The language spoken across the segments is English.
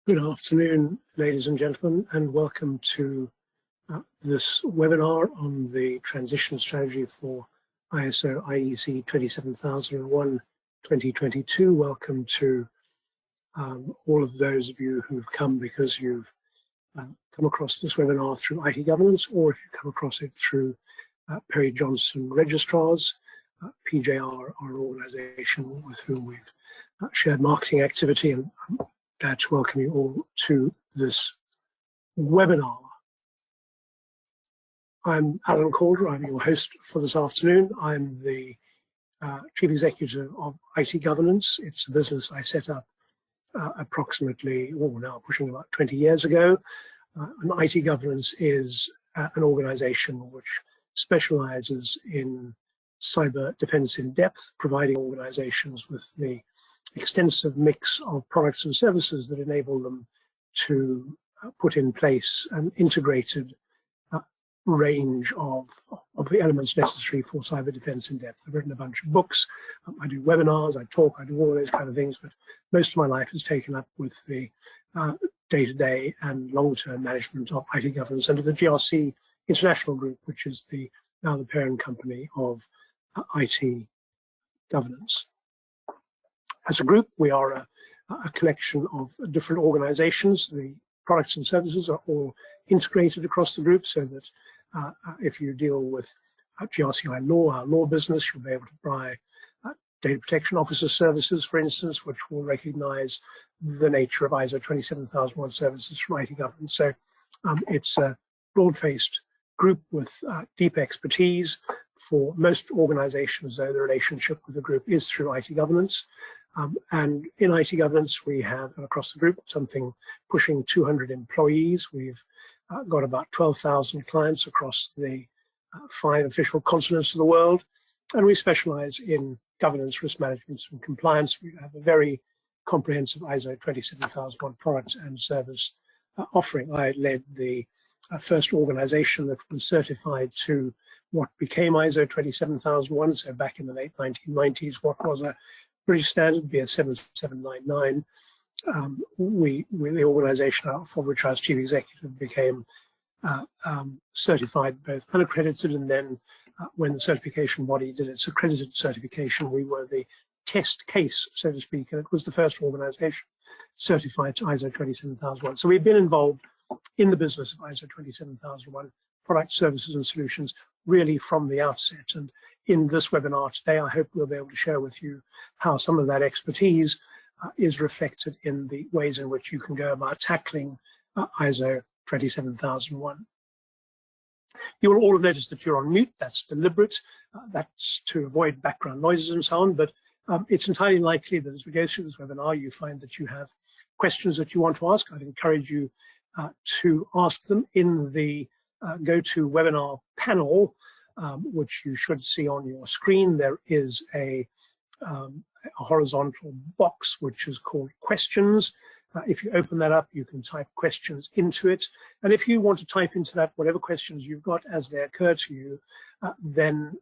Good afternoon, ladies and gentlemen, and welcome to this webinar on the transition strategy for ISO IEC 27001-2022. Welcome to all of those of you who've come because you've come across this webinar through IT governance, or if you come across it through Perry Johnson Registrars. PJR, our organization with whom we've shared marketing activity, and glad to welcome you all to this webinar. I'm Alan Calder, I'm your host for this afternoon. I'm the Chief Executive of IT Governance. It's a business I set up approximately, now pushing about 20 years ago. And IT Governance is an organization which specializes in cyber defense in depth, providing organizations with the extensive mix of products and services that enable them to put in place an integrated range of the elements necessary for cyber defense in depth. I've written a bunch of books, I do webinars, I talk, I do all those kind of things, but most of my life is taken up with the day-to-day and long-term management of IT governance under the GRC International Group, which is now the parent company of IT governance. As a group, we are a collection of different organizations. The products and services are all integrated across the group, so that if you deal with GRCI law, our law business, you'll be able to buy data protection officer services, for instance, which will recognize the nature of ISO 27001 services from IT governance. So it's a broad-faced group with deep expertise. For most organizations, though, the relationship with the group is through IT governance. And in IT governance, we have, across the group, something pushing 200 employees. We've got about 12,000 clients across the 5 official continents of the world. And we specialize in governance, risk management, and compliance. We have a very comprehensive ISO 27001 products and service offering. I led the first organization that was certified to what became ISO 27001. So back in the late 1990s, what was a British standard, BS 7799. The organization for which I was chief executive became certified, both unaccredited, and then when the certification body did its accredited certification, we were the test case, so to speak, and it was the first organization certified to ISO 27001. So we've been involved in the business of ISO 27001 products, services, and solutions really from the outset. And in this webinar today, I hope we'll be able to share with you how some of that expertise is reflected in the ways in which you can go about tackling ISO 27001. You will all have noticed that you're on mute. That's deliberate. That's to avoid background noises and so on. But it's entirely likely that as we go through this webinar, you find that you have questions that you want to ask. I'd encourage you to ask them in the GoToWebinar panel, which you should see on your screen. There is a horizontal box which is called questions. If you open that up, you can type questions into it. And if you want to type into that whatever questions you've got as they occur to you, then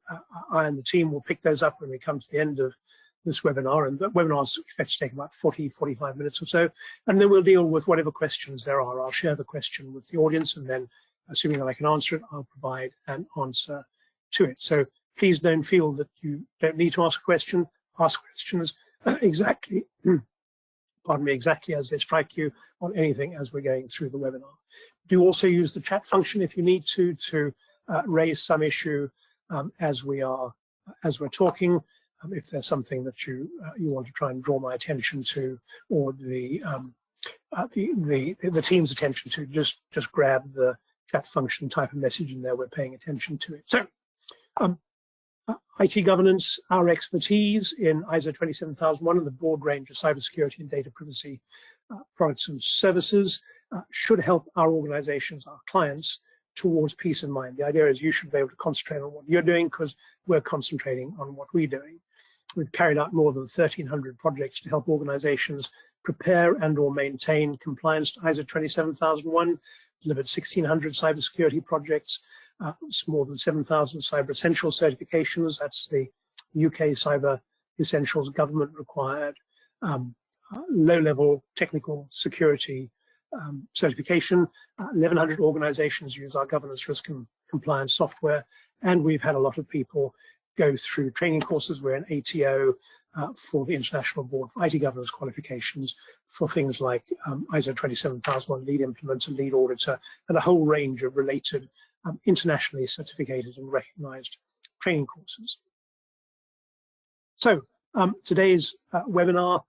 I and the team will pick those up when we come to the end of this webinar. And the webinar is expected to take about 45 minutes or so. And then we'll deal with whatever questions there are. I'll share the question with the audience, and then, assuming that I can answer it, I'll provide an answer to it. So please don't feel that you don't need to ask a question. Ask questions exactly as they strike you on anything as we're going through the webinar. Do also use the chat function if you need to raise some issue as we're talking. If there's something that you want to try and draw my attention to, or the team's attention to, just grab the chat function, type a message in there. We're paying attention to it. So, IT governance, our expertise in ISO 27001 and the broad range of cybersecurity and data privacy products and services should help our organizations, our clients, towards peace of mind. The idea is you should be able to concentrate on what you're doing because we're concentrating on what we're doing. We've carried out more than 1,300 projects to help organizations prepare and or maintain compliance to ISO 27001, delivered 1,600 cybersecurity projects, more than 7,000 Cyber Essentials certifications. That's the UK Cyber Essentials government required low-level technical security certification. 1,100 organizations use our governance, risk, and compliance software, and we've had a lot of people go through training courses. We're an ATO for the International Board for IT Governance Qualifications for things like ISO 27001 lead implementer, lead auditor, and a whole range of related internationally certificated and recognized training courses. So today's webinar,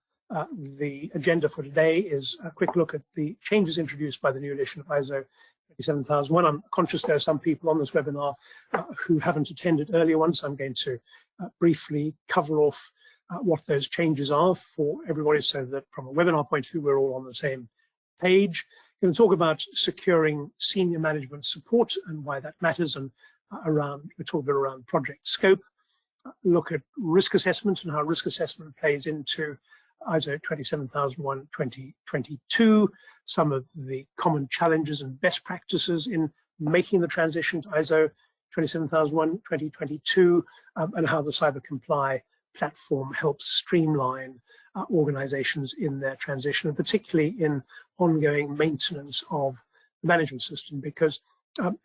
the agenda for today is a quick look at the changes introduced by the new edition of ISO 27001. I'm conscious there are some people on this webinar who haven't attended earlier ones, so I'm going to briefly cover off what those changes are for everybody so that from a webinar point of view, we're all on the same page. We're going to talk about securing senior management support and why that matters, and we'll talk a bit around project scope, look at risk assessment and how risk assessment plays into ISO 27001-2022, some of the common challenges and best practices in making the transition to ISO 27001-2022, and how the CyberComply platform helps streamline organizations in their transition, and particularly in ongoing maintenance of the management system, because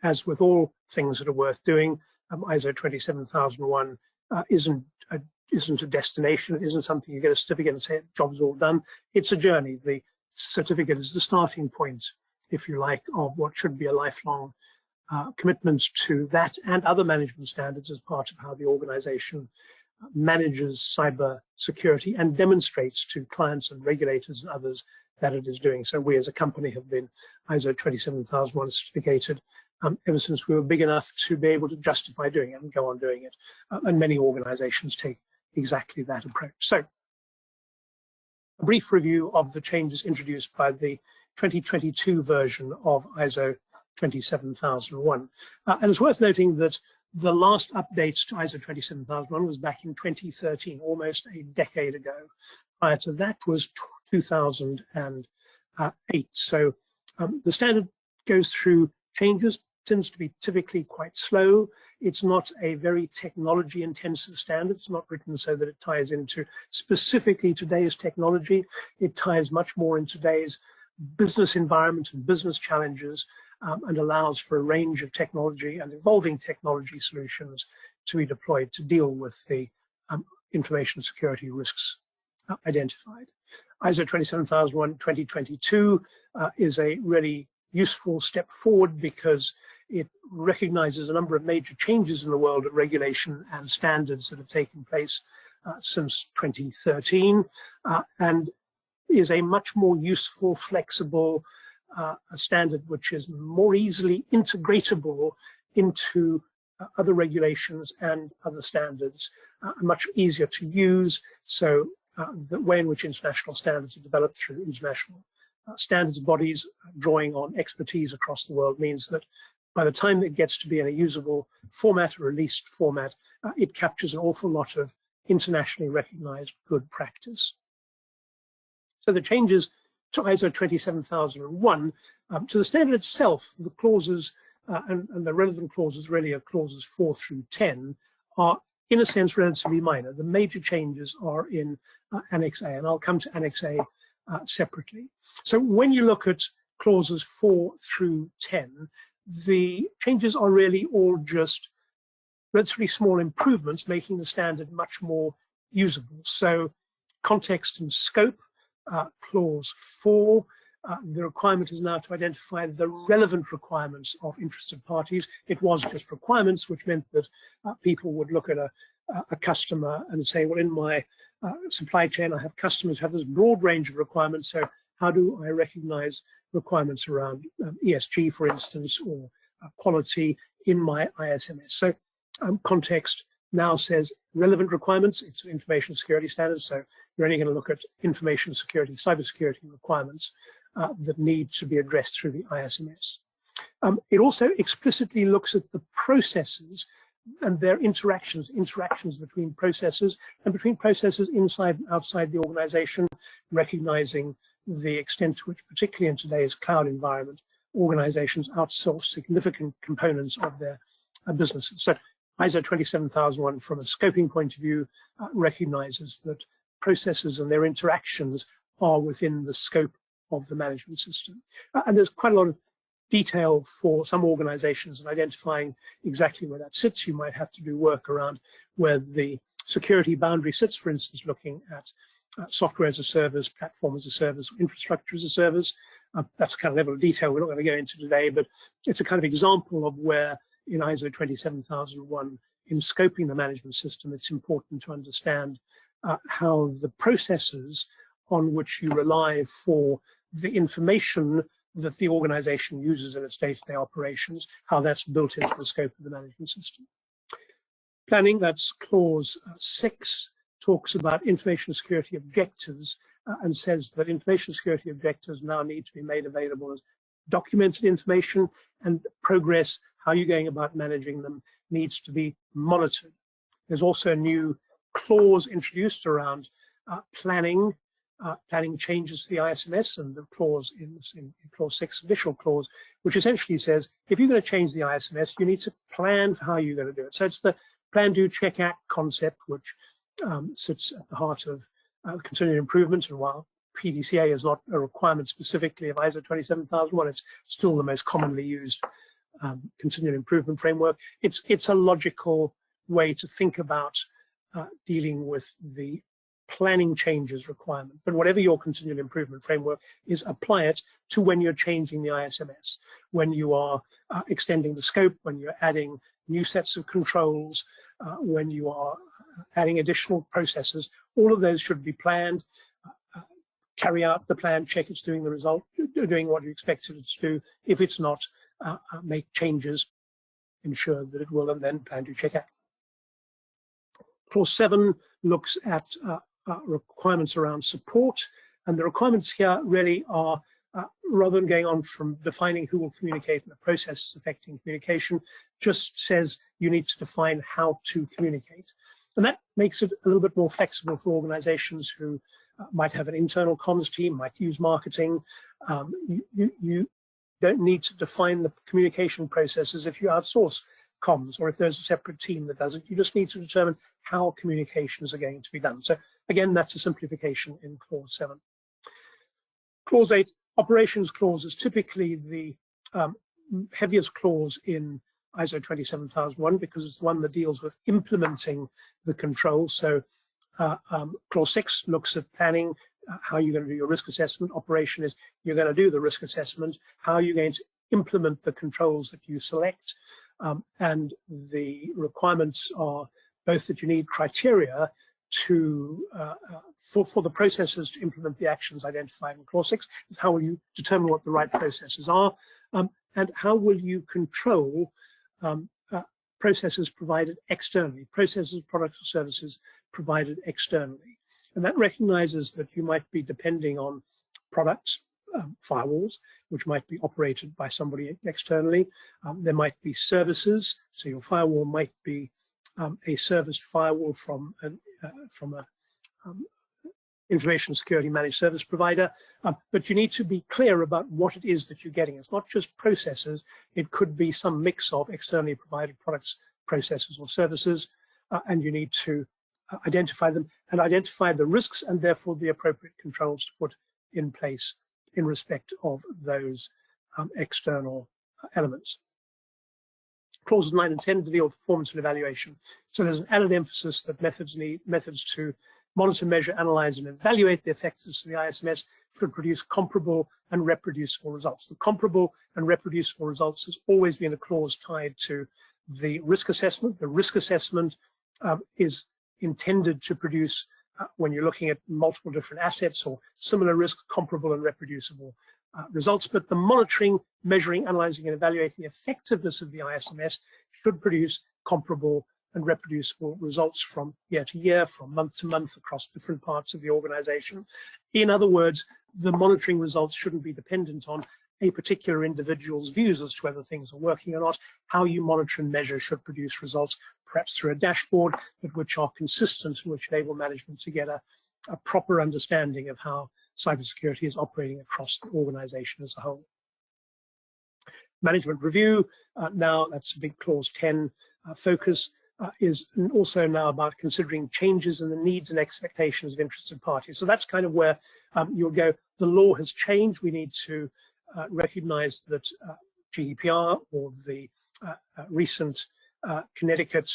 as with all things that are worth doing, ISO 27001 isn't a destination. It isn't something you get a certificate and say job's all done. It's a journey. The certificate is the starting point, if you like, of what should be a lifelong commitment to that and other management standards as part of how the organization manages cyber security and demonstrates to clients and regulators and others that it is doing. So we as a company have been ISO 27001 certificated ever since we were big enough to be able to justify doing it and go on doing it. And many organizations take exactly that approach. So a brief review of the changes introduced by the 2022 version of ISO 27001. And it's worth noting that the last update to ISO 27001 was back in 2013, almost a decade ago. Prior to that was 2008. So the standard goes through changes, tends to be typically quite slow. It's not a very technology intensive standard. It's not written so that it ties into specifically today's technology. It ties much more in today's business environment and business challenges, and allows for a range of technology and evolving technology solutions to be deployed to deal with the information security risks identified. ISO 27001-2022 is a really useful step forward because it recognizes a number of major changes in the world of regulation and standards that have taken place since 2013, and is a much more useful, flexible a standard which is more easily integratable into other regulations and other standards, much easier to use. So the way in which international standards are developed through international standards bodies drawing on expertise across the world means that by the time it gets to be in a usable format, a released format, it captures an awful lot of internationally recognized good practice. So the changes to ISO 27001, to the standard itself, the clauses and the relevant clauses really are clauses 4 through 10, are in a sense relatively minor. The major changes are in Annex A, and I'll come to Annex A separately. So when you look at clauses 4 through 10, the changes are really all just relatively small improvements, making the standard much more usable. So context and scope, clause 4, the requirement is now to identify the relevant requirements of interested parties. It was just requirements, which meant that people would look at a customer and say, well, in my supply chain, I have customers who have this broad range of requirements. So how do I recognize requirements around ESG, for instance, or quality in my ISMS? So context now says relevant requirements. It's an information security standard. So you're only going to look at information security, cybersecurity requirements that need to be addressed through the ISMS. It also explicitly looks at the processes and their interactions between processes and between processes inside and outside the organization, recognizing the extent to which, particularly in today's cloud environment, organizations outsource significant components of their businesses. So ISO 27001, from a scoping point of view, recognizes that processes and their interactions are within the scope of the management system. And there's quite a lot of detail for some organizations in identifying exactly where that sits. You might have to do work around where the security boundary sits, for instance, looking at software as a service, platform as a service, infrastructure as a service. That's the kind of level of detail we're not going to go into today, but it's a kind of example of where in ISO 27001, in scoping the management system, it's important to understand how the processes on which you rely for the information that the organization uses in its day-to-day operations, how that's built into the scope of the management system. Planning, that's clause 6, talks about information security objectives and says that information security objectives now need to be made available as documented information, and progress, how you're going about managing them, needs to be monitored. There's also a new clause introduced around planning. Planning changes to the ISMS, and the clause in clause 6, initial clause, which essentially says if you're going to change the ISMS, you need to plan for how you're going to do it. So it's the plan, do, check, act concept, which sits at the heart of continuing improvement. And while PDCA is not a requirement specifically of ISO 27001, it's still the most commonly used continuing improvement framework. It's a logical way to think about dealing with the planning changes requirement. But whatever your continual improvement framework is, apply it to when you're changing the ISMS, when you are extending the scope, when you're adding new sets of controls, when you are adding additional processes. All of those should be planned. Carry out the plan, check it's doing the result, doing what you expected it to do. If it's not, make changes, ensure that it will, and then plan to check out. Clause 7 looks at requirements around support, and the requirements here really are, rather than going on from defining who will communicate and the processes affecting communication, just says you need to define how to communicate. And that makes it a little bit more flexible for organizations who might have an internal comms team, might use marketing. You don't need to define the communication processes if you outsource comms, or if there's a separate team that does it. You just need to determine how communications are going to be done. So again, that's a simplification in clause 7. Clause 8, operations clause, is typically the heaviest clause in ISO 27001 because it's the one that deals with implementing the controls. So clause 6 looks at planning, how you're going to do your risk assessment. Operation is you're going to do the risk assessment, how you're going to implement the controls that you select. And the requirements are both that you need criteria to for the processes to implement the actions identified in clause 6. How will you determine what the right processes are, and how will you control processes provided externally, processes, products, or services provided externally. And that recognizes that you might be depending on products, firewalls, which might be operated by somebody externally. There might be services, so your firewall might be a service firewall from a information security managed service provider, but you need to be clear about what it is that you're getting. It's not just processes, it could be some mix of externally provided products, processes, or services, and you need to identify them and identify the risks and therefore the appropriate controls to put in place in respect of those external elements. Clauses 9 and 10 to deal with performance and evaluation. So there's an added emphasis that methods to monitor, measure, analyze, and evaluate the effectiveness of the ISMS should produce comparable and reproducible results. The comparable and reproducible results has always been a clause tied to the risk assessment. The risk assessment is intended to produce, when you're looking at multiple different assets or similar risks, comparable and reproducible results. But the monitoring, measuring, analyzing, and evaluating the effectiveness of the ISMS should produce comparable and reproducible results from year to year, from month to month, across different parts of the organization. In other words, the monitoring results shouldn't be dependent on a particular individual's views as to whether things are working or not. How you monitor and measure should produce results, perhaps through a dashboard, but which are consistent and which enable management to get a proper understanding of how cybersecurity is operating across the organization as a whole. Management review, now that's a big clause 10 focus. is also now about considering changes in the needs and expectations of interested parties. So that's kind of where you'll go. The law has changed. We need to recognize that GDPR, or the recent Connecticut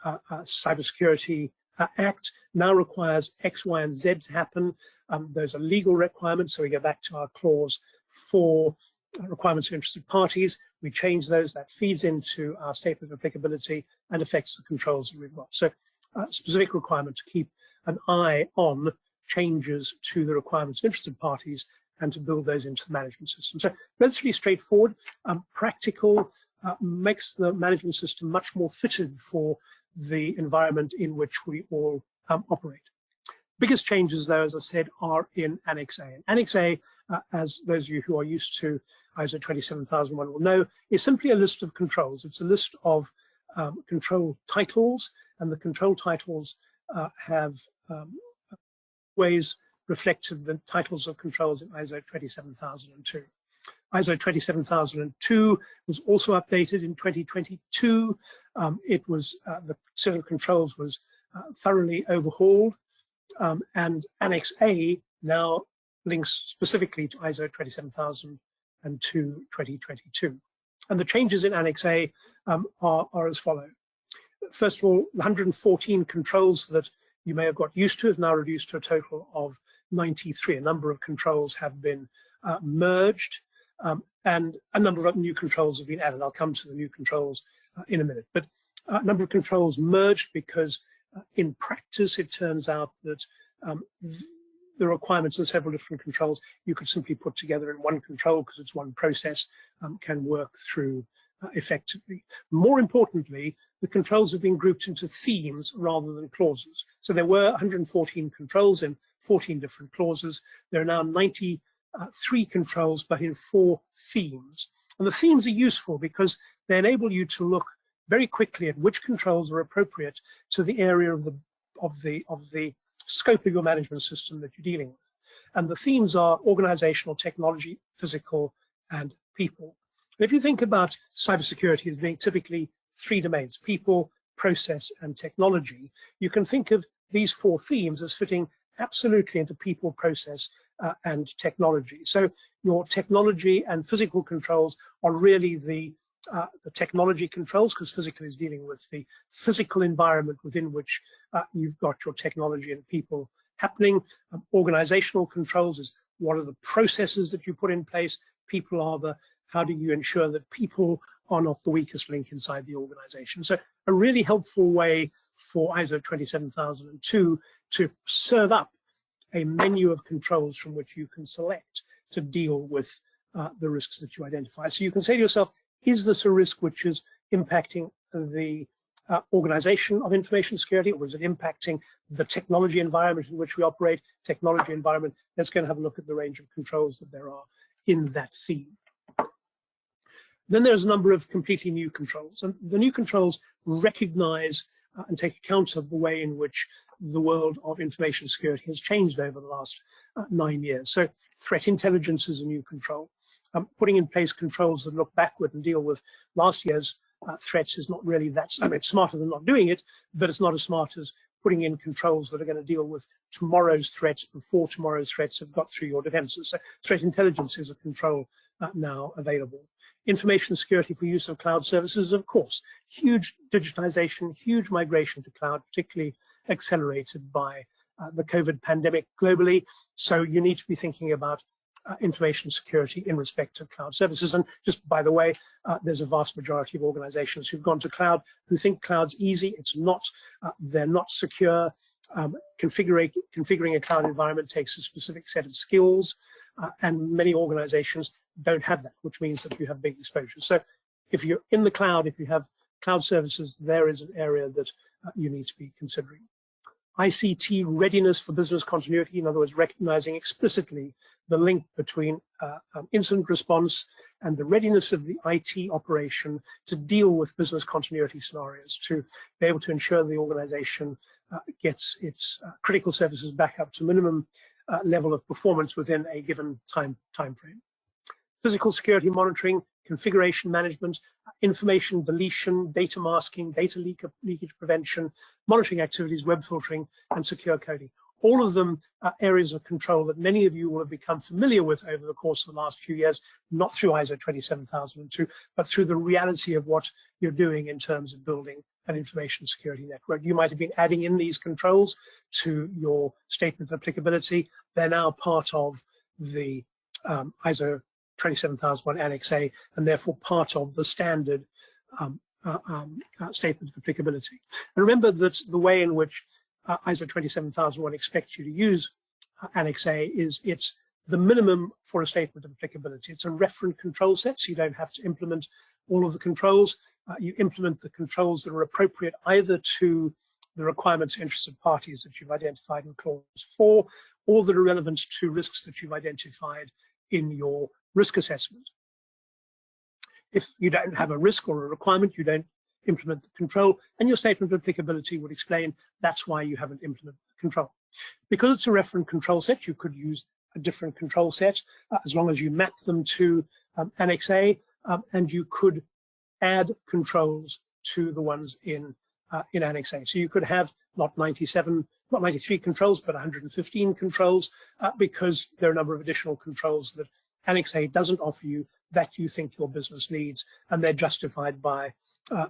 Cybersecurity Act, now requires X, Y, and Z to happen. Those are legal requirements. So we go back to our clause 4, requirements of interested parties. We change those. That feeds into our statement of applicability and affects the controls that we've got. So specific requirement to keep an eye on changes to the requirements of interested parties and to build those into the management system. So relatively straightforward, practical, makes the management system much more fitted for the environment in which we all operate. Biggest changes, though, as I said, are in Annex A. And Annex A, as those of you who are used to ISO 27001 will know, is simply a list of controls. It's a list of control titles, and the control titles have ways reflected the titles of controls in ISO 27002. ISO 27002 was also updated in 2022. It was the set of controls was thoroughly overhauled, and Annex A now links specifically to ISO 27002 2022. And the changes in Annex A are as follow. First of all, the 114 controls that you may have got used to is now reduced to a total of 93. A number of controls have been merged, and a number of new controls have been added. I'll come to the new controls in a minute. But a number of controls merged because in practice it turns out that the requirements of several different controls you could simply put together in one control because it's one process, can work through effectively. More importantly, the controls have been grouped into themes rather than clauses. So there were 114 controls in 14 different clauses. There are now 93 controls, but in 4 themes. And the themes are useful because they enable you to look very quickly at which controls are appropriate to the area of the scope of your management system that you're dealing with. And the themes are organizational, technology, physical, and people. And if you think about cybersecurity as being typically 3 domains, people, process, and technology, you can think of these 4 themes as fitting absolutely into people, process, and technology. So your technology and physical controls are really the technology controls, because physical is dealing with the physical environment within which you've got your technology and people happening. Organizational controls is what are the processes that you put in place. People are how do you ensure that people are not the weakest link inside the organization. So a really helpful way for ISO 27002 to serve up a menu of controls from which you can select to deal with the risks that you identify. So you can say to yourself, is this a risk which is impacting the organization of information security, or is it impacting the technology environment in which we operate? Technology environment, let's go and have a look at the range of controls that there are in that theme. Then there's a number of completely new controls, and the new controls recognize and take account of the way in which the world of information security has changed over the last 9 years. So threat intelligence is a new control. Putting in place controls that look backward and deal with last year's threats is not really that, I mean, it's smarter than not doing it, but it's not as smart as putting in controls that are going to deal with tomorrow's threats before tomorrow's threats have got through your defenses. So threat intelligence is a control now available. Information security for use of cloud services, of course, huge digitization, huge migration to cloud, particularly accelerated by the COVID pandemic globally. So you need to be thinking about information security in respect of cloud services. And just by the way, there's a vast majority of organizations who've gone to cloud who think cloud's easy. It's not. They're not secure. Configuring a cloud environment takes a specific set of skills, and many organizations don't have that, which means that you have big exposure. So if you're in the cloud, if you have cloud services, there is an area that you need to be considering. ICT readiness for business continuity, in other words, recognizing explicitly the link between incident response and the readiness of the IT operation to deal with business continuity scenarios, to be able to ensure the organization gets its critical services back up to minimum level of performance within a given time frame. Physical security monitoring configuration management, information deletion, data masking, data leakage prevention, monitoring activities, web filtering, and secure coding. All of them are areas of control that many of you will have become familiar with over the course of the last few years, not through ISO 27002, but through the reality of what you're doing in terms of building an information security network. You might have been adding in these controls to your statement of applicability. They're now part of the ISO 27001 Annex A, and therefore part of the standard statement of applicability. And remember that the way in which ISO 27001 expects you to use Annex A is it's the minimum for a statement of applicability. It's a referent control set, so you don't have to implement all of the controls. You implement the controls that are appropriate either to the requirements of interested parties that you've identified in Clause 4, or that are relevant to risks that you've identified in your risk assessment. If you don't have a risk or a requirement, you don't implement the control, and your statement of applicability would explain that's why you haven't implemented the control. Because it's a referent control set, you could use a different control set as long as you map them to Annex A, and you could add controls to the ones in Annex A. So you could have not 93 controls, but 115 controls, because there are a number of additional controls that Annex A doesn't offer you that you think your business needs, and they're justified by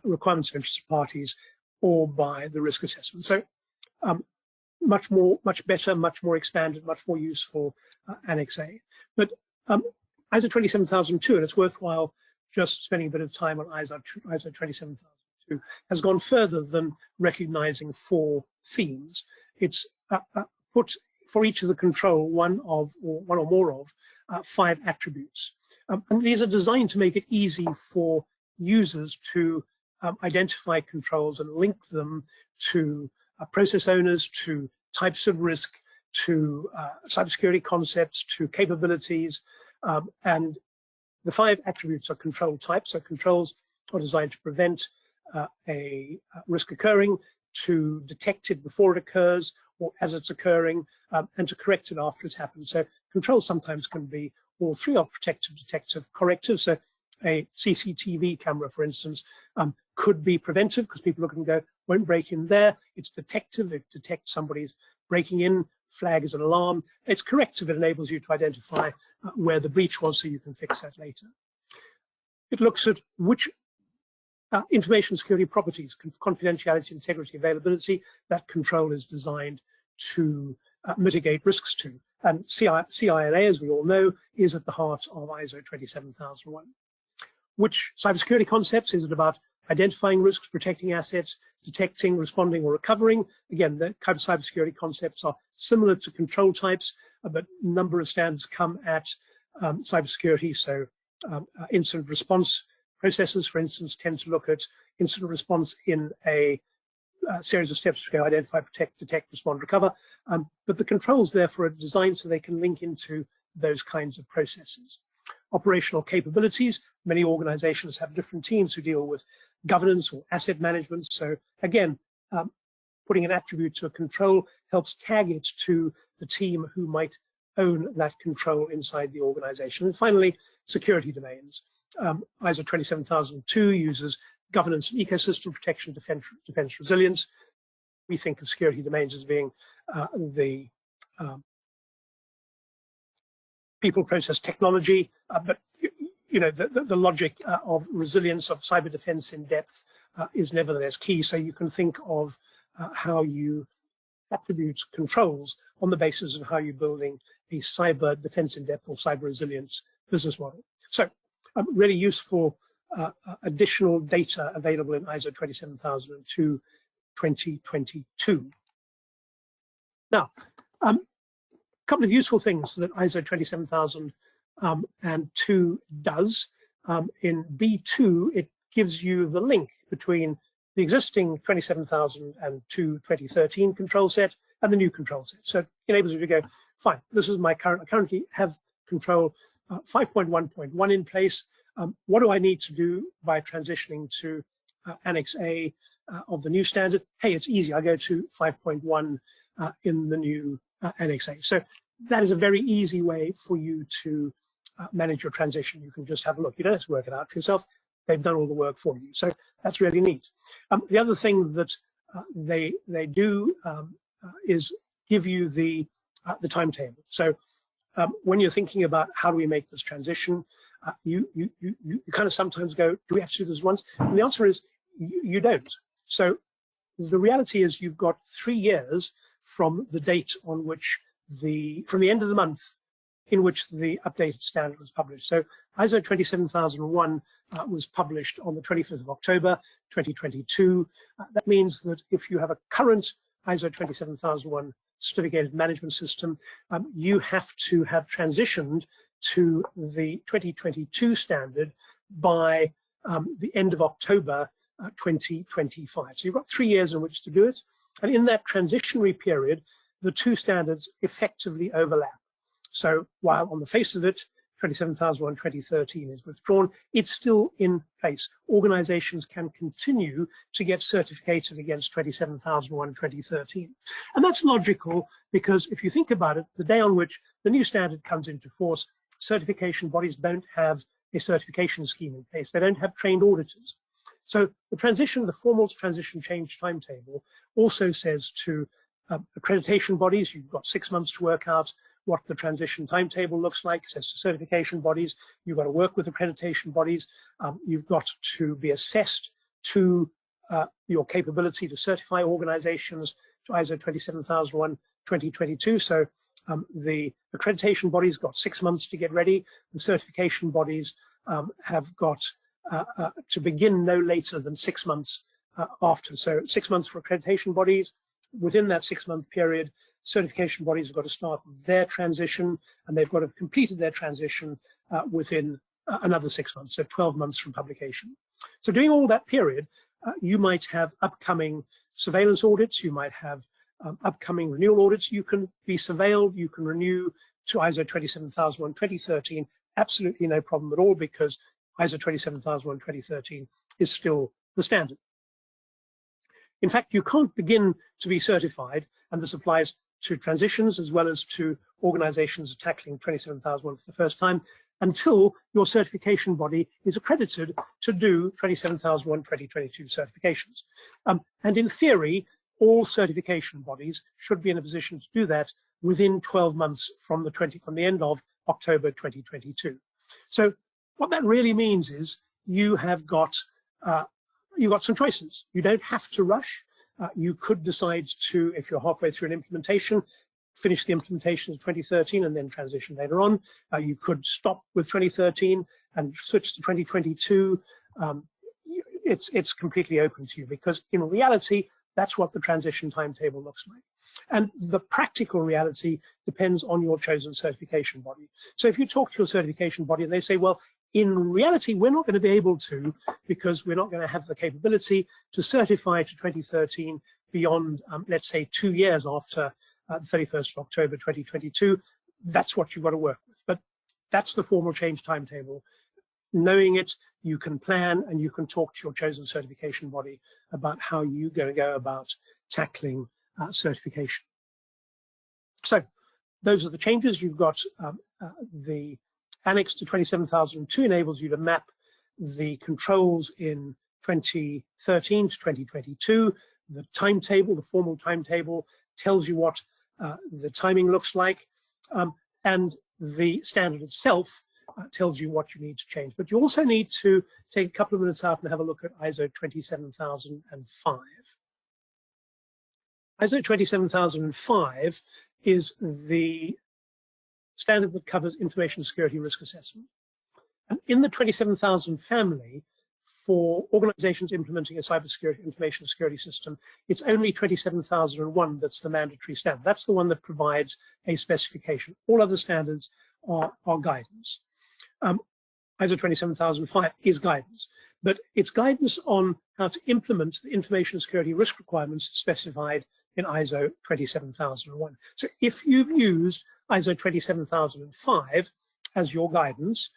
requirements of interested parties or by the risk assessment. So much better, much more expanded, much more useful Annex A. But ISO 27002, and it's worthwhile just spending a bit of time on ISO 27002, has gone further than recognizing 4 themes. It's put for each of the control one or more of 5 attributes. And these are designed to make it easy for users to identify controls and link them to process owners, to types of risk, to cybersecurity concepts, to capabilities. And the 5 attributes are control types. So controls are designed to prevent a risk occurring, to detect it before it occurs or as it's occurring, and to correct it after it's happened. So controls sometimes can be all 3 are protective, detective, corrective. So a CCTV camera, for instance, could be preventive because people look and go, won't break in there. It's detective, it detects somebody's breaking in, flag is an alarm. It's corrective, it enables you to identify where the breach was so you can fix that later. It looks at which information security properties, confidentiality, integrity, availability, that control is designed to mitigate risks to. And CILA, as we all know, is at the heart of ISO 27001. Which cybersecurity concepts? Is it about identifying risks, protecting assets, detecting, responding, or recovering? Again, the kind of cybersecurity concepts are similar to control types, but a number of standards come at cybersecurity. So incident response processes, for instance, tend to look at incident response in a series of steps to go identify, protect, detect, respond, recover. But the controls, therefore, are designed so they can link into those kinds of processes. Operational capabilities. Many organizations have different teams who deal with governance or asset management. So again, putting an attribute to a control helps tag it to the team who might own that control inside the organization. And finally, security domains. ISO 27002 uses governance and ecosystem protection, defense resilience. We think of security domains as being the people, process, technology, but you know the logic of resilience of cyber defense in depth is nevertheless key. So you can think of how you attribute controls on the basis of how you're building a cyber defense in depth or cyber resilience business model. So really useful additional data available in ISO 27002 2022. Now, a couple of useful things that ISO 27002 does. In B2, it gives you the link between the existing 27002 2013 control set and the new control set. So it enables you to go, fine, this is my current, I currently have control 5.1.1 in place. What do I need to do by transitioning to Annex A of the new standard? Hey, it's easy. I go to 5.1 in the new Annex A. So that is a very easy way for you to manage your transition. You can just have a look. You don't have to work it out for yourself. They've done all the work for you. So that's really neat. The other thing that they do is give you the timetable. So when you're thinking about how do we make this transition, you kind of sometimes go, do we have to do this once? And the answer is you don't. So the reality is you've got 3 years from the date on which from the end of the month in which the updated standard was published. So ISO 27001 was published on the 25th of October, 2022. That means that if you have a current ISO 27001 certificated management system, you have to have transitioned to the 2022 standard by the end of October 2025. So you've got 3 years in which to do it. And in that transitionary period, the two standards effectively overlap. So while on the face of it, 27001 2013 is withdrawn, it's still in place. Organizations can continue to get certificated against 27001 2013. And that's logical because if you think about it, the day on which the new standard comes into force, certification bodies don't have a certification scheme in place. They don't have trained auditors. So the formal transition change timetable also says to accreditation bodies, you've got 6 months to work out what the transition timetable looks like. It says to certification bodies, you've got to work with accreditation bodies. You've got to be assessed to your capability to certify organizations to ISO 27001 2022. So the accreditation bodies got 6 months to get ready. The certification bodies have got to begin no later than 6 months after. So 6 months for accreditation bodies. Within that 6 month period, certification bodies have got to start their transition, and they've got to have completed their transition within another 6 months, so 12 months from publication. So during all that period, you might have upcoming surveillance audits, you might have upcoming renewal audits. You can be surveilled, you can renew to ISO 27001 2013, absolutely no problem at all, because ISO 27001 2013 is still the standard. In fact, you can't begin to be certified, and this applies to transitions as well as to organizations tackling 27001 for the first time, until your certification body is accredited to do 27001 2022 certifications. And in theory, all certification bodies should be in a position to do that within 12 months from the end of October 2022. So what that really means is you've got some choices. You don't have to rush. You could decide to, if you're halfway through an implementation, finish the implementation of 2013 and then transition later on. You could stop with 2013 and switch to 2022. It's completely open to you, because in reality, that's what the transition timetable looks like. And the practical reality depends on your chosen certification body. So if you talk to your certification body and they say, well, in reality, we're not going to be able to, because we're not going to have the capability to certify to 2013 beyond, let's say, 2 years after the 31st of October 2022, that's what you've got to work with. But that's the formal change timetable. Knowing it, you can plan and you can talk to your chosen certification body about how you're going to go about tackling certification. So those are the changes. You've got the Annex to 27002 enables you to map the controls in 2013 to 2022. The timetable, the formal timetable, tells you what the timing looks like, and the standard itself tells you what you need to change. But you also need to take a couple of minutes out and have a look at ISO 27005. ISO 27005 is the standard that covers information security risk assessment. And in the 27000 family, for organizations implementing a cybersecurity information security system, it's only 27001 that's the mandatory standard. That's the one that provides a specification. All other standards are guidance. ISO 27005 is guidance, but it's guidance on how to implement the information security risk requirements specified in ISO 27001. So if you've used ISO 27005 as your guidance,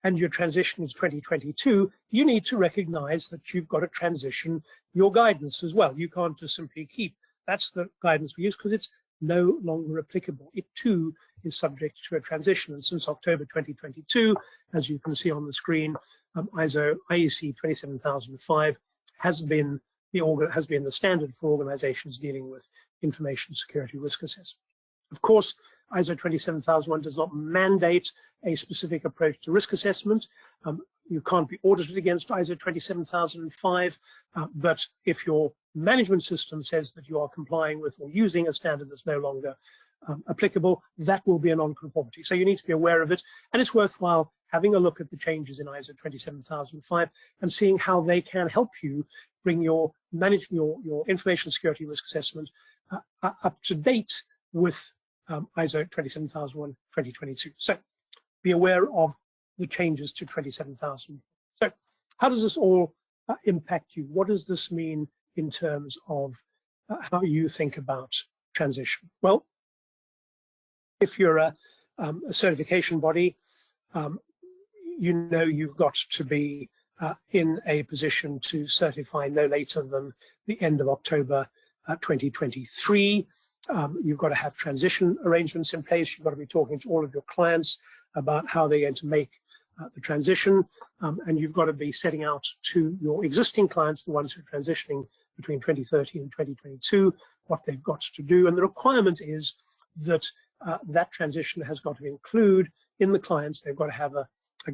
and your transition is 2022, you need to recognize that you've got to transition your guidance as well. You can't just simply keep, that's the guidance we use, because it's no longer applicable. It too is subject to a transition, and since October 2022, as you can see on the screen, IEC 27005 has been the standard for organizations dealing with information security risk assessment. Of course, ISO 27001 does not mandate a specific approach to risk assessment. You can't be audited against ISO 27005, but if your management system says that you are complying with or using a standard that's no longer applicable, that will be a non-conformity. So you need to be aware of it, and it's worthwhile having a look at the changes in ISO 27005 and seeing how they can help you bring your information security risk assessment up to date with ISO 27001 2022. So be aware of the changes to 27,000. So how does this all impact you? What does this mean in terms of how you think about transition? Well, if you're a certification body, you know you've got to be in a position to certify no later than the end of October 2023. You've got to have transition arrangements in place. You've got to be talking to all of your clients about how they're going to make the transition, and you've got to be setting out to your existing clients, the ones who are transitioning between 2013 and 2022, what they've got to do. And the requirement is that that transition has got to include in the clients, they've got to have a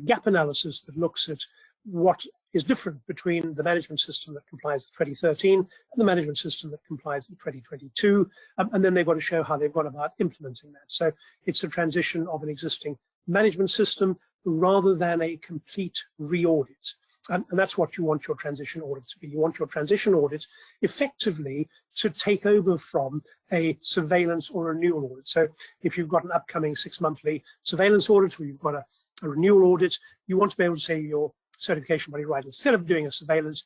gap analysis that looks at what is different between the management system that complies with 2013 and the management system that complies with 2022, and then they've got to show how they've gone about implementing that. So it's a transition of an existing management system rather than a complete re-audit. And that's what you want your transition audit to be. You want your transition audit effectively to take over from a surveillance or renewal audit. So if you've got an upcoming 6-monthly surveillance audit or you've got a renewal audit, you want to be able to say to your certification body, right, instead of doing a surveillance,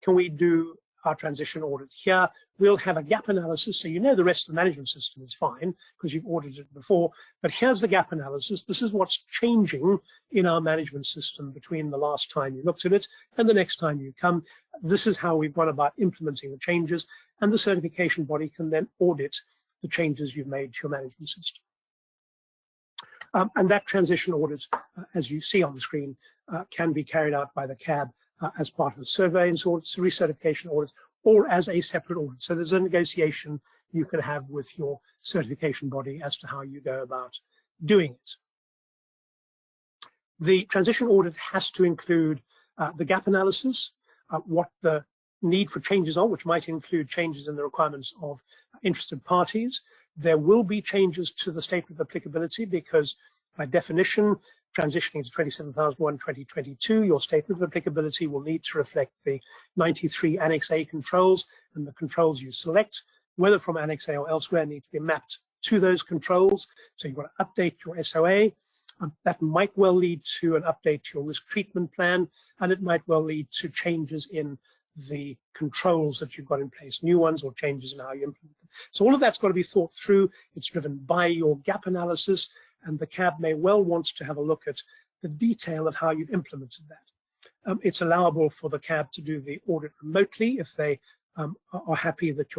can we do our transition audit here? We'll have a gap analysis, so you know the rest of the management system is fine because you've audited it before, but here's the gap analysis. This is what's changing in our management system between the last time you looked at it and the next time you come. This is how we've gone about implementing the changes, and the certification body can then audit the changes you've made to your management system. And that transition audit, as you see on the screen, can be carried out by the CAB as part of the surveillance audits, recertification audits, or as a separate audit. So there's a negotiation you can have with your certification body as to how you go about doing it. The transition audit has to include the gap analysis, what the need for changes are, which might include changes in the requirements of interested parties. There will be changes to the statement of applicability because, by definition, transitioning to 27001 2022, your statement of applicability will need to reflect the 93 Annex A controls, and the controls you select, whether from Annex A or elsewhere, need to be mapped to those controls. So you've got to update your SOA. That might well lead to an update to your risk treatment plan, and it might well lead to changes in the controls that you've got in place, new ones or changes in how you implement them. So all of that's got to be thought through. It's driven by your gap analysis, and the CAB may well want to have a look at the detail of how you've implemented that. It's allowable for the CAB to do the audit remotely if they are happy that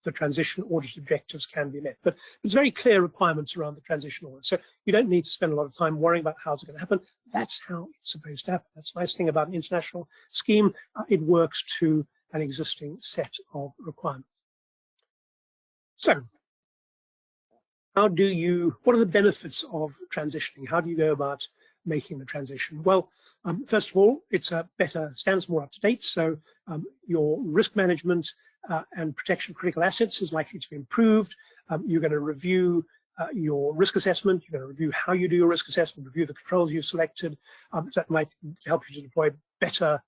the transition audit objectives can be met. But there's very clear requirements around the transition audit. So you don't need to spend a lot of time worrying about how it's going to happen. That's how it's supposed to happen. That's the nice thing about an international scheme. It works to an existing set of requirements. So what are the benefits of transitioning? How do you go about making the transition? Well, first of all, it's a better, stands more up to date. So your risk management and protection of critical assets is likely to be improved. You're going to review your risk assessment. You're going to review how you do your risk assessment, review the controls you've selected. That might help you to deploy better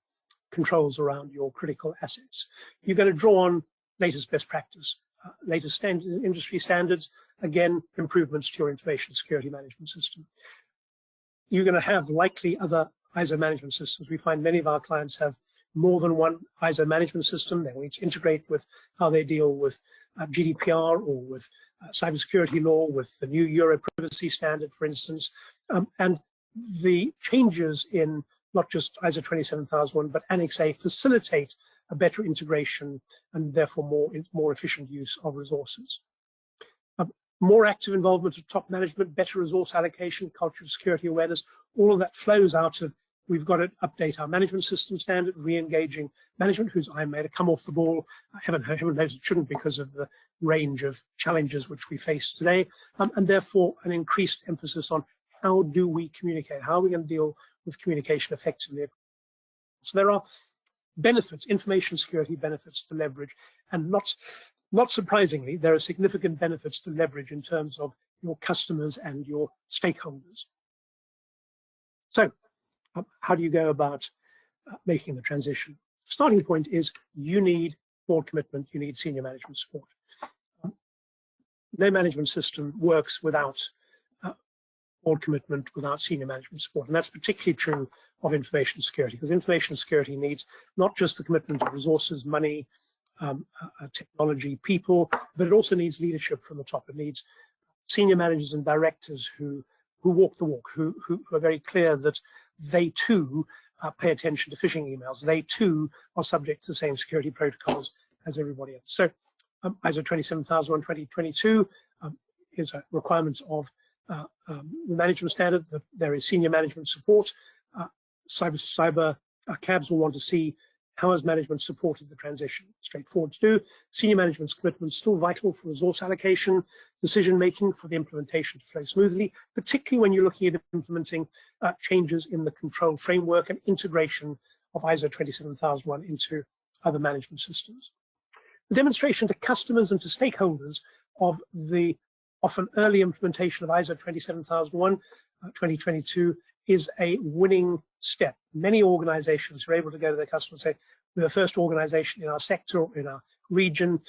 controls around your critical assets. You're going to draw on latest best practice, latest industry standards, again, improvements to your information security management system. You're going to have likely other ISO management systems. We find many of our clients have more than one ISO management system. They need to integrate with how they deal with GDPR or with cybersecurity law, with the new Euro privacy standard, for instance. And the changes in not just ISO 27001, but Annex A facilitate a better integration and therefore more efficient use of resources. more active involvement of top management, better resource allocation, culture of security awareness, all of that flows out of we've got to update our management system standard, re-engaging management, whose I made a come off the ball. Heaven knows it shouldn't because of the range of challenges which we face today, and therefore an increased emphasis on how do we communicate, how are we going to deal with communication effectively. So there are benefits, information security benefits to leverage, and not surprisingly, there are significant benefits to leverage in terms of your customers and your stakeholders. So how do you go about making the transition? Starting point is you need board commitment, you need senior management support. No management system works without board commitment, without senior management support. And that's particularly true of information security, because information security needs not just the commitment of resources, money, technology, people, but it also needs leadership from the top. It needs senior managers and directors who walk the walk, who are very clear that they too pay attention to phishing emails. They too are subject to the same security protocols as everybody else. So ISO 27001 2022 is a requirement of the management standard that there is senior management support. Cyber cabs will want to see how has management supported the transition. Straightforward to do. Senior management's commitment is still vital for resource allocation, decision making, for the implementation to flow smoothly, particularly when you're looking at implementing changes in the control framework and integration of ISO 27001 into other management systems. The demonstration to customers and to stakeholders of the often early implementation of ISO 27001 2022 is a winning step. Many organizations are able to go to their customers and say, we're the first organization in our sector, or in our region,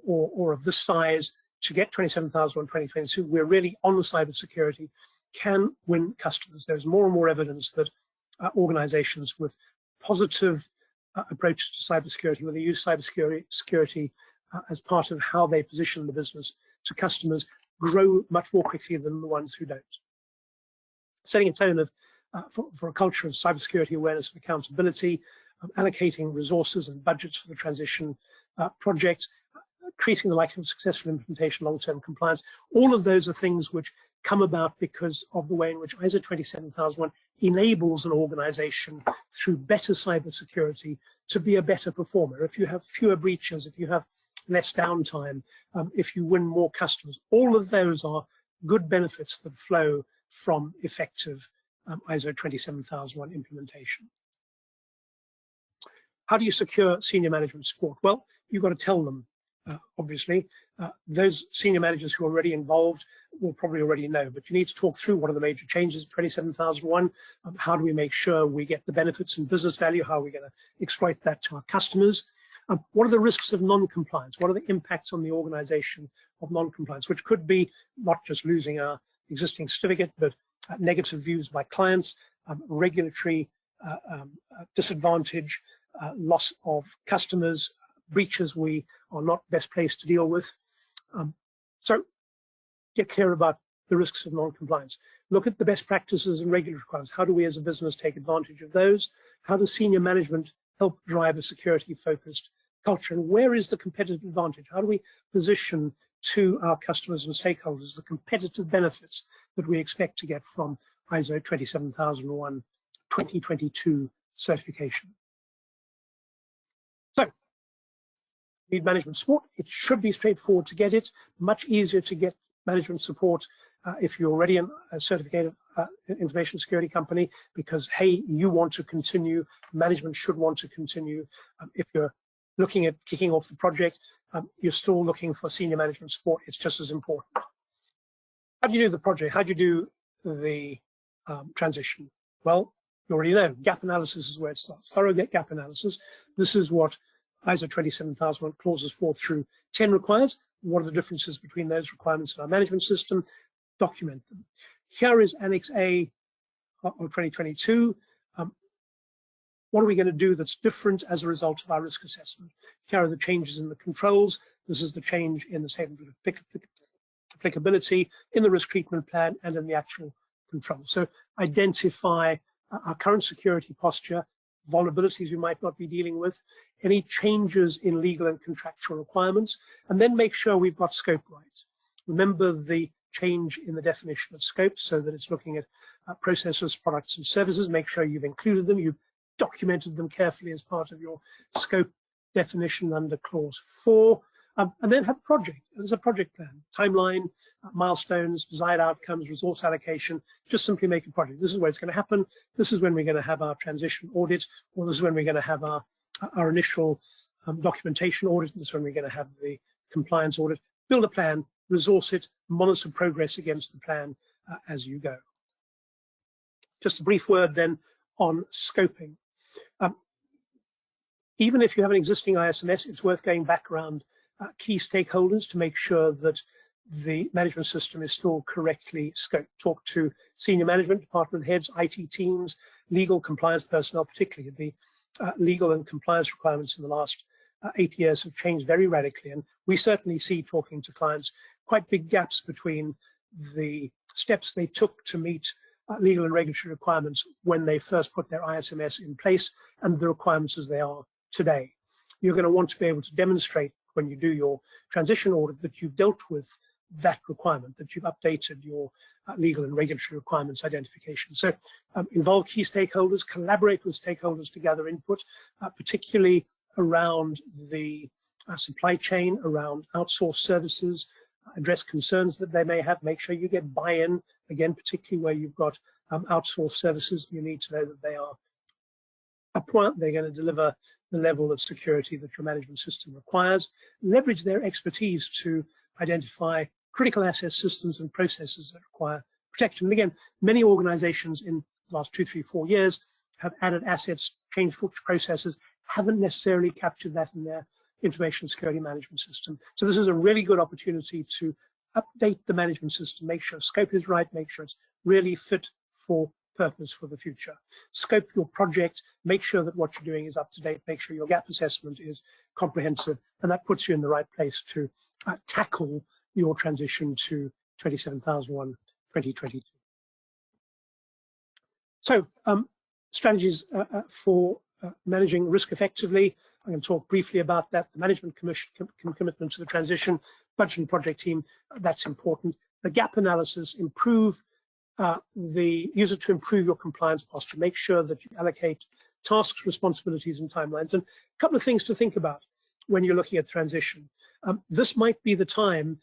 or of this size to get 27001 2022. We're really on the cybersecurity, can win customers. There's more and more evidence that organizations with positive approaches to cybersecurity, where they use cybersecurity as part of how they position the business to customers, grow much more quickly than the ones who don't. Setting a tone of for a culture of cybersecurity awareness and accountability, allocating resources and budgets for the transition project, increasing the likelihood of successful implementation, long-term compliance. All of those are things which come about because of the way in which ISO 27001 enables an organization through better cybersecurity to be a better performer. If you have fewer breaches, if you have less downtime, if you win more customers, all of those are good benefits that flow from effective ISO 27001 implementation. How do you secure senior management support? Well, you've got to tell them, obviously. Those senior managers who are already involved will probably already know, but you need to talk through what are the major changes in 27001. How do we make sure we get the benefits and business value? How are we going to exploit that to our customers? What are the risks of non-compliance? What are the impacts on the organization of non-compliance, which could be not just losing our existing certificate, but negative views by clients, regulatory disadvantage, loss of customers, breaches we are not best placed to deal with. So get clear about the risks of non-compliance. Look at the best practices and regulatory requirements. How do we as a business take advantage of those? How does senior management help drive a security-focused culture? And where is the competitive advantage? How do we position to our customers and stakeholders the competitive benefits that we expect to get from ISO 27001 2022 certification? So, need management support. It should be straightforward to get it. Much easier to get management support if you're already a certificated information security company, because, hey, you want to continue, management should want to continue. If you're looking at kicking off the project, you're still looking for senior management support. It's just as important. How do you do the project? How do you do the transition? Well, you already know, gap analysis is where it starts. Thorough gap analysis. This is what ISO 27001 clauses 4 through 10 requires. What are the differences between those requirements in our management system? Document them. Here is Annex A of 2022. What are we going to do that's different as a result of our risk assessment? Here are the changes in the controls. This is the change in the statement of applicability, in the risk treatment plan, and in the actual control. So identify our current security posture, vulnerabilities we might not be dealing with, any changes in legal and contractual requirements, and then make sure we've got scope right. Remember the change in the definition of scope so that it's looking at processes, products, and services. Make sure you've included them, you've documented them carefully as part of your scope definition under clause 4. And then have a project. There's a project plan, timeline, milestones, desired outcomes, resource allocation. Just simply make a project. This is where it's going to happen. This is when we're going to have our transition audit, or this is when we're going to have our initial documentation audit. This is when we're going to have the compliance audit. Build a plan, resource it, monitor progress against the plan as you go. Just a brief word then on scoping. Even if you have an existing ISMS, it's worth going back around key stakeholders to make sure that the management system is still correctly scoped. Talk to senior management, department heads, IT teams, legal compliance personnel, particularly the legal and compliance requirements in the last 8 years have changed very radically. And we certainly see, talking to clients, quite big gaps between the steps they took to meet legal and regulatory requirements when they first put their ISMS in place and the requirements as they are today. You're going to want to be able to demonstrate when you do your transition audit that you've dealt with that requirement, that you've updated your legal and regulatory requirements identification. So involve key stakeholders, collaborate with stakeholders to gather input, particularly around the supply chain, around outsourced services, address concerns that they may have, make sure you get buy-in, again, particularly where you've got outsourced services. You need to know that they are upfront, they're going to deliver the level of security that your management system requires. Leverage their expertise to identify critical asset systems and processes that require protection. And again, many organizations in the last 2, 3, 4 years have added assets, changed processes, haven't necessarily captured that in their information security management system. So this is a really good opportunity to update the management system, make sure scope is right, make sure it's really fit for purpose for the future. Scope your project, make sure that what you're doing is up to date, make sure your gap assessment is comprehensive, and that puts you in the right place to tackle your transition to 27001 2022. So strategies for managing risk effectively. I'm going to talk briefly about that. The management commitment to the transition, budget and project team, that's important. The gap analysis, improve use it to improve your compliance posture. Make sure that you allocate tasks, responsibilities, and timelines. And a couple of things to think about when you're looking at transition. This might be the time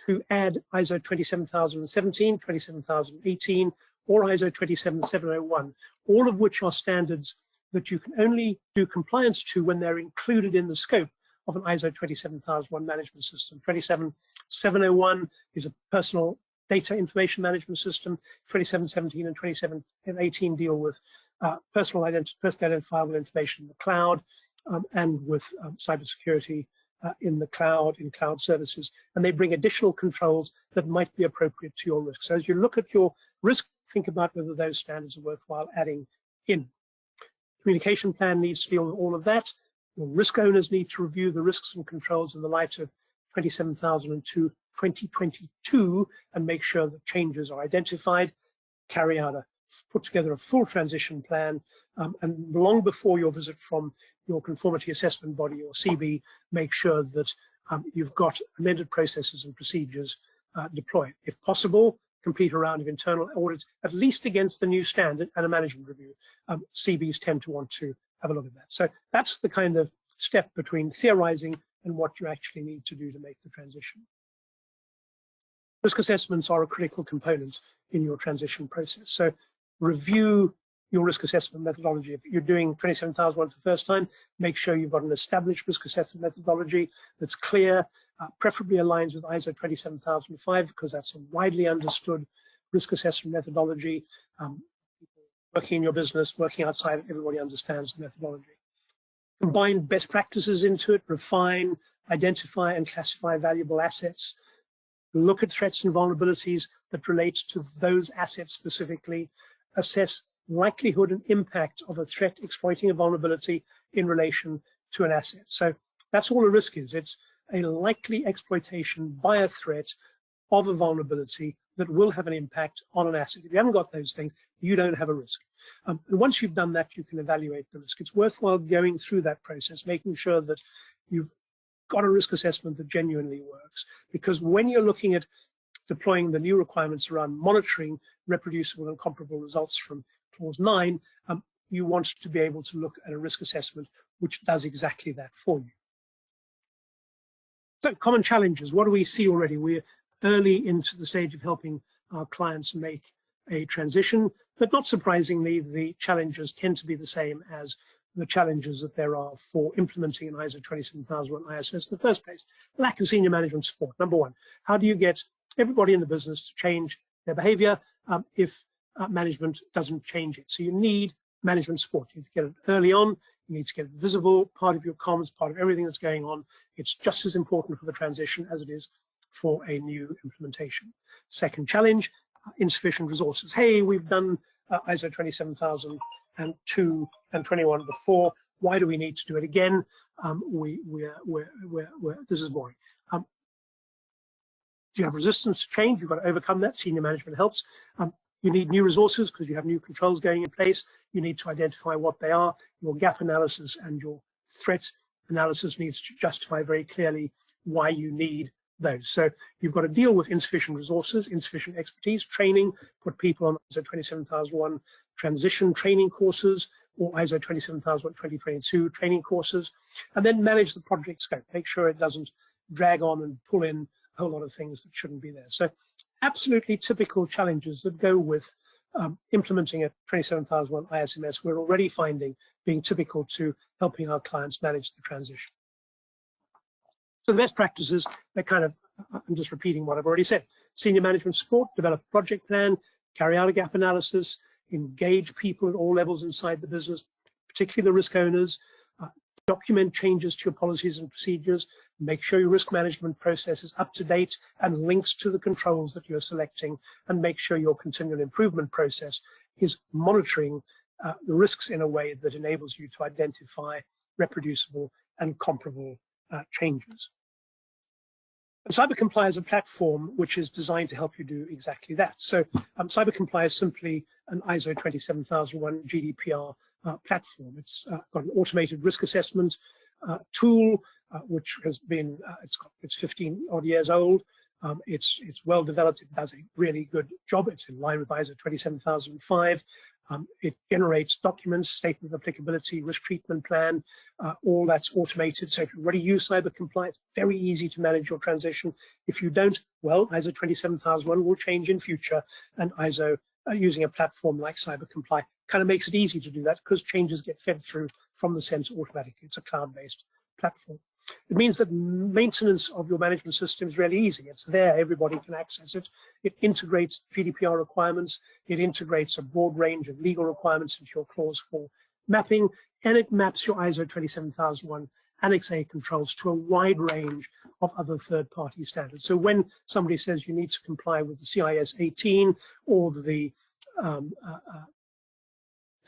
to add ISO 27017, 27018, or ISO 27701, all of which are standards that you can only do compliance to when they're included in the scope of an ISO 27001 management system. 27701 is a personal data information management system. 2717 and 2718 deal with personal identifiable information in the cloud and with cybersecurity in the cloud, in cloud services. And they bring additional controls that might be appropriate to your risk. So as you look at your risk, think about whether those standards are worthwhile adding in. Communication plan needs to deal with all of that. Your risk owners need to review the risks and controls in the light of 27002 2022 and make sure that changes are identified, put together a full transition plan, and long before your visit from your conformity assessment body or CB, make sure that you've got amended processes and procedures deployed. If possible, complete a round of internal audits, at least against the new standard and a management review. CBs tend to want to have a look at that. So that's the kind of step between theorizing and what you actually need to do to make the transition. Risk assessments are a critical component in your transition process. So review your risk assessment methodology. If you're doing 27001 for the first time, make sure you've got an established risk assessment methodology that's clear, preferably aligns with ISO 27005, because that's a widely understood risk assessment methodology. Working in your business, working outside, everybody understands the methodology. Combine best practices into it, refine, identify, and classify valuable assets. Look at threats and vulnerabilities that relates to those assets specifically. Assess likelihood and impact of a threat exploiting a vulnerability in relation to an asset. So that's all a risk is. It's a likely exploitation by a threat of a vulnerability that will have an impact on an asset. If you haven't got those things, you don't have a risk. And once you've done that, you can evaluate the risk. It's worthwhile going through that process, making sure that you've got a risk assessment that genuinely works. Because when you're looking at deploying the new requirements around monitoring reproducible and comparable results from clause 9, you want to be able to look at a risk assessment which does exactly that for you. So common challenges, what do we see already? We're early into the stage of helping our clients make a transition, but not surprisingly, the challenges tend to be the same as the challenges that there are for implementing an ISO 27001 ISMS in the first place. Lack of senior management support, number one. How do you get everybody in the business to change their behavior if management doesn't change it? So you need management support. You need to get it early on. You need to get it visible, part of your comms, part of everything that's going on. It's just as important for the transition as it is for a new implementation. Second challenge, insufficient resources. Hey, we've done ISO 27002 and 21 before. Why do we need to do it again? This is boring. Do you have resistance to change? You've got to overcome that. Senior management helps. You need new resources because you have new controls going in place. You need to identify what they are. Your gap analysis and your threat analysis needs to justify very clearly why you need those. So you've got to deal with insufficient resources, insufficient expertise, training, put people on ISO 27001 transition training courses or ISO 27001 2022 training courses, and then manage the project scope. Make sure it doesn't drag on and pull in a whole lot of things that shouldn't be there. So absolutely typical challenges that go with implementing a 27001 ISMS, we're already finding being typical to helping our clients manage the transition. So the best practices, they're kind of, I'm just repeating what I've already said. Senior management support, develop a project plan, carry out a gap analysis, engage people at all levels inside the business, particularly the risk owners, document changes to your policies and procedures, make sure your risk management process is up to date and links to the controls that you're selecting, and make sure your continual improvement process is monitoring the risks in a way that enables you to identify reproducible and comparable changes. And CyberComply is a platform which is designed to help you do exactly that. So CyberComply is simply an ISO 27001 GDPR platform. It's got an automated risk assessment tool, which has been, it's 15 odd years old. It's well developed. It does a really good job. It's in line with ISO 27005. It generates documents, statement of applicability, risk treatment plan, all that's automated. So if you already use CyberComply, it's very easy to manage your transition. If you don't, well, ISO 27001 will change in future, and ISO using a platform like CyberComply kind of makes it easy to do that because changes get fed through from the center automatically. It's a cloud-based platform. It means that maintenance of your management system is really easy. It's there, everybody can access it. It integrates GDPR requirements. It integrates a broad range of legal requirements into your clause 4 mapping, and it maps your ISO 27001 Annex A controls to a wide range of other third-party standards. So when somebody says you need to comply with the CIS 18 or the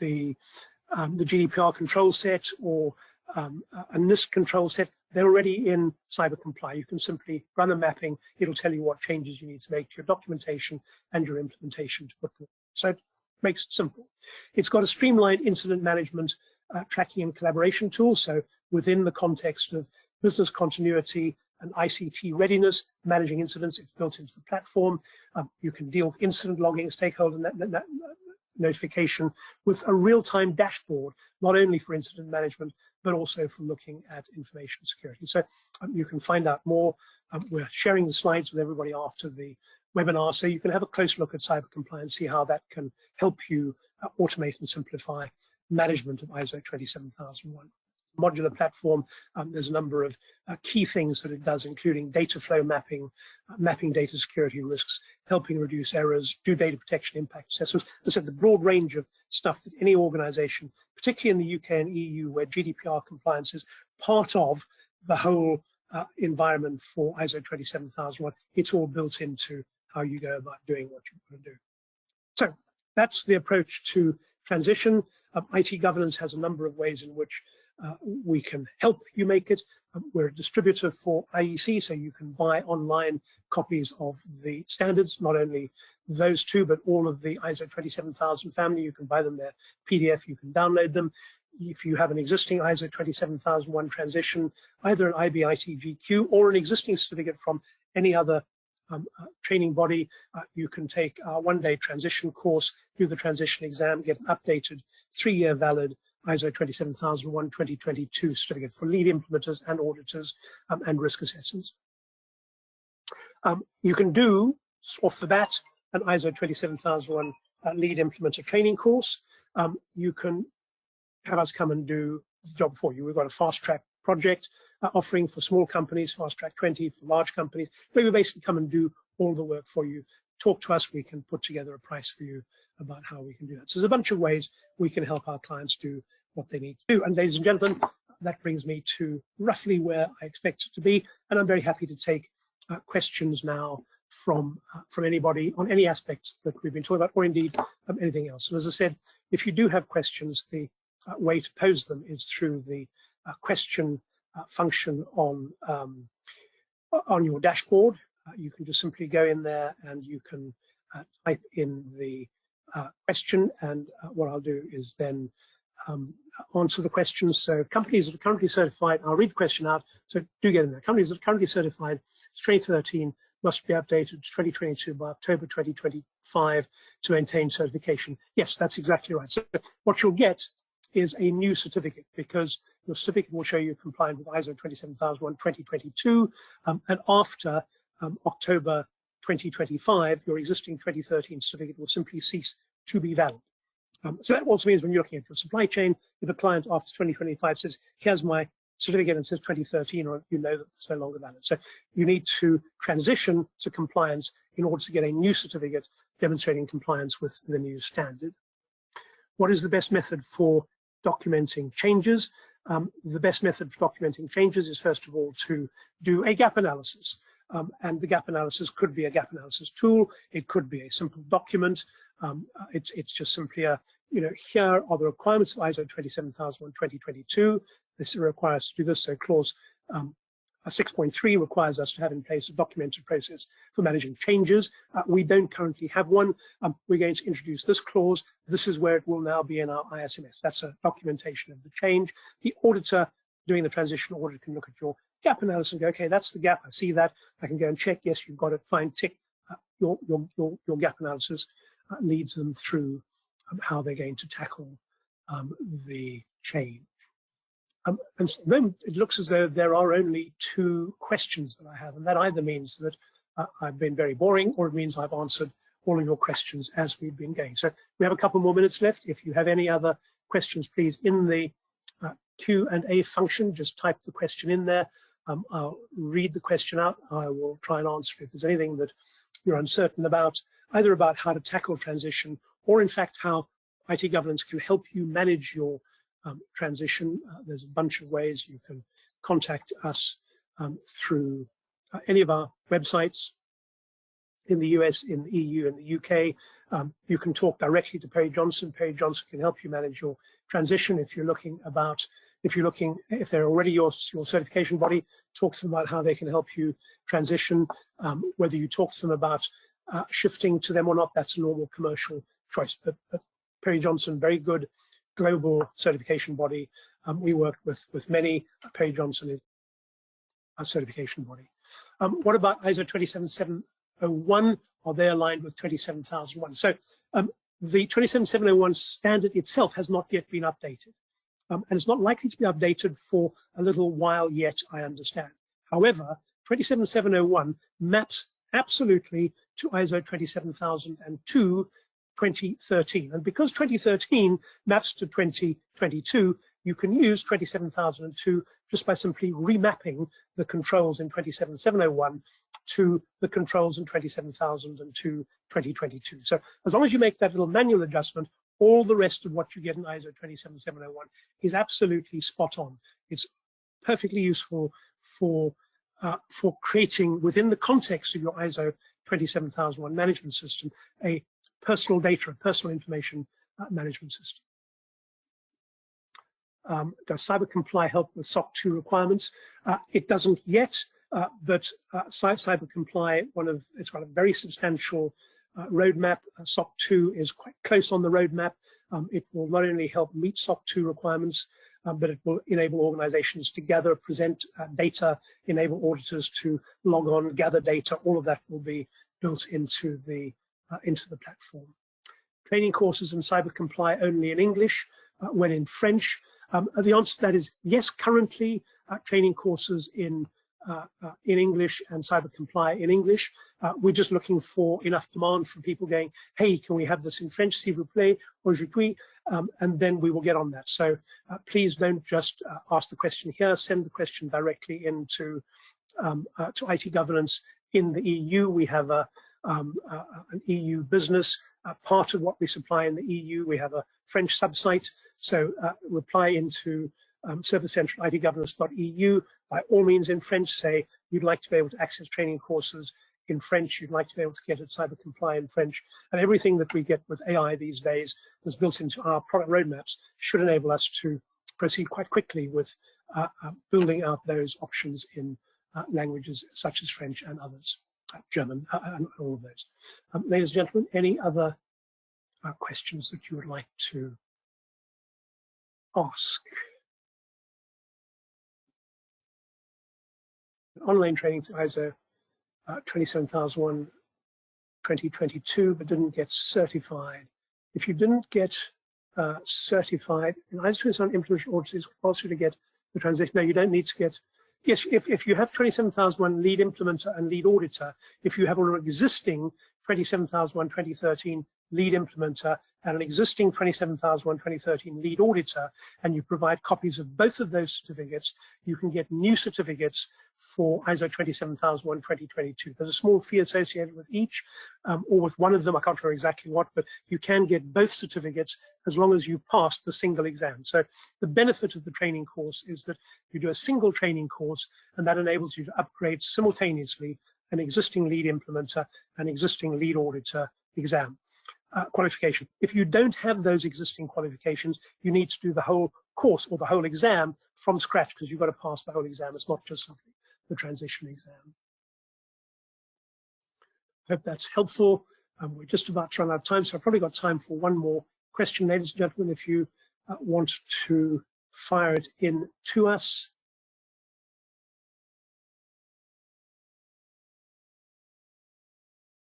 GDPR control set or a NIST control set, they're already in CyberComply. You can simply run a mapping. It'll tell you what changes you need to make to your documentation and your implementation to put them. So it makes it simple. It's got a streamlined incident management tracking and collaboration tool. So within the context of business continuity and ICT readiness, managing incidents, it's built into the platform. You can deal with incident logging, stakeholder notification with a real-time dashboard, not only for incident management, but also for looking at information security. So you can find out more. We're sharing the slides with everybody after the webinar, so you can have a close look at CyberComply and see how that can help you automate and simplify management of ISO 27001. Modular platform, there's a number of key things that it does, including data flow mapping, mapping data security risks, helping reduce errors, do data protection impact assessments. As I said, the broad range of stuff that any organization, particularly in the UK and EU, where GDPR compliance is part of the whole environment for ISO 27001, it's all built into how you go about doing what you want to do. So that's the approach to transition. IT governance has a number of ways in which we can help you make it. We're a distributor for IEC, so you can buy online copies of the standards, not only those two, but all of the ISO 27000 family. You can buy them there, PDF, you can download them. if you have an existing ISO 27001 transition, either an IBITGQ or an existing certificate from any other training body, you can take a one-day transition course, do the transition exam, get an updated 3-year valid ISO 27001 2022 certificate for lead implementers and auditors and risk assessors. You can do, off the bat, an ISO 27001 lead implementer training course. You can have us come and do the job for you. We've got a fast track project offering for small companies, fast track 20 for large companies, where we basically come and do all the work for you. Talk to us, we can put together a price for you about how we can do that. So there's a bunch of ways we can help our clients do what they need to do. And ladies and gentlemen, that brings me to roughly where I expect it to be. And I'm very happy to take questions now from anybody on any aspects that we've been talking about, or indeed anything else. And as I said, if you do have questions, the way to pose them is through the question function on your dashboard. You can just simply go in there and you can type in the question, and what I'll do is then answer the questions. So companies that are currently certified, I'll read the question out, so do get in there. Companies that are currently certified, it's 2013, must be updated to 2022 by October 2025 to maintain certification. Yes, that's exactly right. So what you'll get is a new certificate, because your certificate will show you compliant with ISO 27001 2022, and after October 2025, your existing 2013 certificate will simply cease to be valid. So that also means when you're looking at your supply chain, if a client after 2025 says, here's my certificate and says 2013, or you know that it's no longer valid. So you need to transition to compliance in order to get a new certificate demonstrating compliance with the new standard. What is the best method for documenting changes? The best method for documenting changes is, first of all, to do a gap analysis. And the gap analysis could be a gap analysis tool. It could be a simple document. It's just simply here are the requirements of ISO 27001 2022. This requires us to do this. So clause 6.3 requires us to have in place a documented process for managing changes. We don't currently have one. We're going to introduce this clause. This is where it will now be in our ISMS. That's a documentation of the change. The auditor doing the transition audit can look at your gap analysis and go, okay, that's the gap. I see that. I can go and check. Yes, you've got it. Fine. Tick. Your gap analysis leads them through how they're going to tackle the change. And so then it looks as though there are only 2 questions that I have, and that either means that I've been very boring, or it means I've answered all of your questions as we've been going. So we have a couple more minutes left. If you have any other questions, please, in the Q&A function, just type the question in there. I'll read the question out. I will try and answer it. If there's anything that you're uncertain about, either about how to tackle transition, or in fact how IT governance can help you manage your transition, there's a bunch of ways you can contact us through any of our websites in the US, in the EU, and the UK. You can talk directly to Perry Johnson. Perry Johnson can help you manage your transition. If they're already your certification body, talk to them about how they can help you transition. Whether you talk to them about shifting to them or not, that's a normal commercial choice. But Perry Johnson, very good global certification body. We work with many. Perry Johnson is a certification body. What about ISO 27701? Are they aligned with 27001? So the 27701 standard itself has not yet been updated. And it's not likely to be updated for a little while yet, I understand. However, 27701 maps absolutely to ISO 27002 2013. And because 2013 maps to 2022, you can use 27002 just by simply remapping the controls in 27701 to the controls in 27002 2022. So as long as you make that little manual adjustment, all the rest of what you get in ISO 27701 is absolutely spot on. It's perfectly useful for creating, within the context of your ISO 27001 management system, a personal data, personal information management system. Does CyberComply help with SOC 2 requirements? It doesn't yet, but CyberComply, it's got a very substantial roadmap. SOC 2 is quite close on the roadmap. It will not only help meet SOC 2 requirements, but it will enable organizations to gather, present data, enable auditors to log on, gather data. All of that will be built into the platform. Training courses in CyberComply only in English, when in French. The answer to that is yes, currently training courses in English and CyberComply in English. We're just looking for enough demand from people going, hey, can we have this in French, s'il vous plaît, aujourd'hui? And then we will get on that. So please don't just ask the question here, send the question directly into to IT governance in the EU. We have an EU business. Part of what we supply in the EU, we have a French subsite. So reply into servicecentral.itgovernance.eu. By all means in French, say you'd like to be able to access training courses in French, you'd like to be able to get at CyberComply in French, and everything that we get with AI these days that's built into our product roadmaps should enable us to proceed quite quickly with building out those options in languages such as French and others, German, and all of those. Ladies and gentlemen, any other questions that you would like to ask? Online training for ISO 27001 2022, but didn't get certified. If you didn't get certified, ISO 27001 implementation auditors ask you to get the transition. No, you don't need to get. Yes, if you have 27001 lead implementer and lead auditor, if you have an existing 27001 2013 lead implementer and an existing 27001 2013 lead auditor, and you provide copies of both of those certificates, you can get new certificates for ISO 27001 2022. There's a small fee associated with each, or with one of them, I can't remember exactly what, but you can get both certificates as long as you pass the single exam. So the benefit of the training course is that you do a single training course, and that enables you to upgrade simultaneously an existing lead implementer and existing lead auditor exam. Qualification. If you don't have those existing qualifications, you need to do the whole course or the whole exam from scratch, because you've got to pass the whole exam. It's not just simply the transition exam. Hope that's helpful. We're just about to run out of time, so I've probably got time for one more question, ladies and gentlemen, if you want to fire it in to us.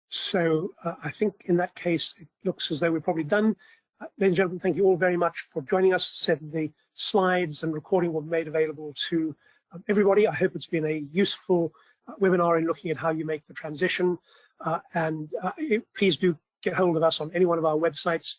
So I think in that case, it looks as though we're probably done. Ladies and gentlemen, thank you all very much for joining us. Said the slides and recording will be made available to everybody. I hope it's been a useful webinar in looking at how you make the transition. Please do get hold of us on any one of our websites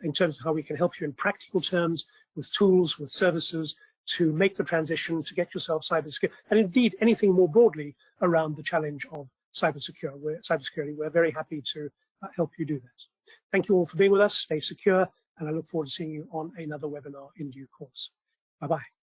in terms of how we can help you in practical terms with tools, with services to make the transition, to get yourself cybersecure, and indeed anything more broadly around the challenge of cybersecurity. We're very happy to help you do that. Thank you all for being with us. Stay secure, and I look forward to seeing you on another webinar in due course. Bye-bye.